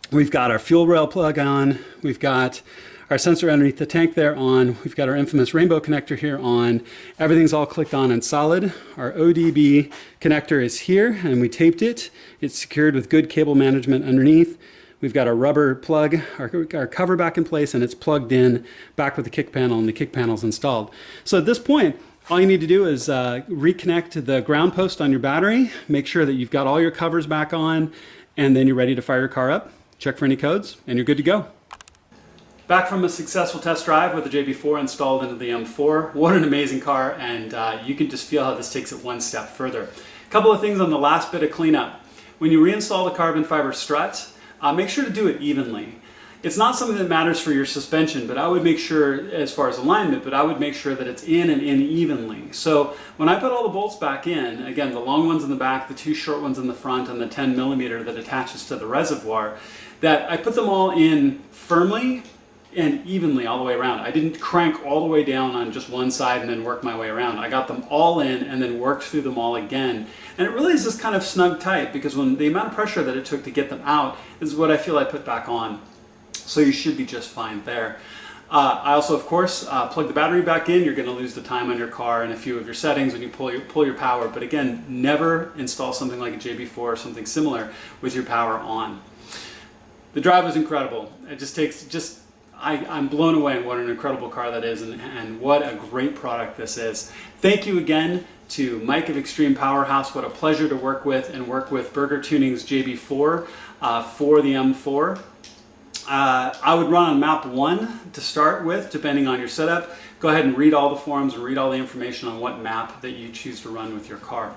We've got our fuel rail plug on. We've got our sensor underneath the tank there on. We've got our infamous rainbow connector here on. Everything's all clicked on and solid. Our ODB connector is here and we taped it. It's secured with good cable management underneath. We've got our rubber plug, our cover back in place, and it's plugged in back with the kick panel, and the kick panel's installed. So at this point, all you need to do is reconnect the ground post on your battery, make sure that you've got all your covers back on, and then you're ready to fire your car up, check for any codes, and you're good to go. Back from a successful test drive with the JB4 installed into the M4. What an amazing car, and you can just feel how this takes it one step further. A couple of things on the last bit of cleanup. When you reinstall the carbon fiber strut, make sure to do it evenly. It's not something that matters for your suspension, but I would make sure, as far as alignment, but I would make sure that it's in and in evenly. So when I put all the bolts back in, again, the long ones in the back, the two short ones in the front, and the 10 millimeter that attaches to the reservoir, that I put them all in firmly and evenly all the way around. I didn't crank all the way down on just one side and then work my way around. I got them all in and then worked through them all again. And it really is just kind of snug tight, because when the amount of pressure that it took to get them out is what I feel I put back on. So you should be just fine there. I also, of course, plug the battery back in. You're going to lose the time on your car and a few of your settings when you pull your power. But again, never install something like a JB4 or something similar with your power on. The drive was incredible. It just takes, I'm blown away at what an incredible car that is, and what a great product this is. Thank you again to Mike of Extreme Powerhouse. What a pleasure to work with Burger Tuning's JB4 for the M4. I would run on map 1 to start with, depending on your setup. Go ahead and read all the forums and read all the information on what map that you choose to run with your car.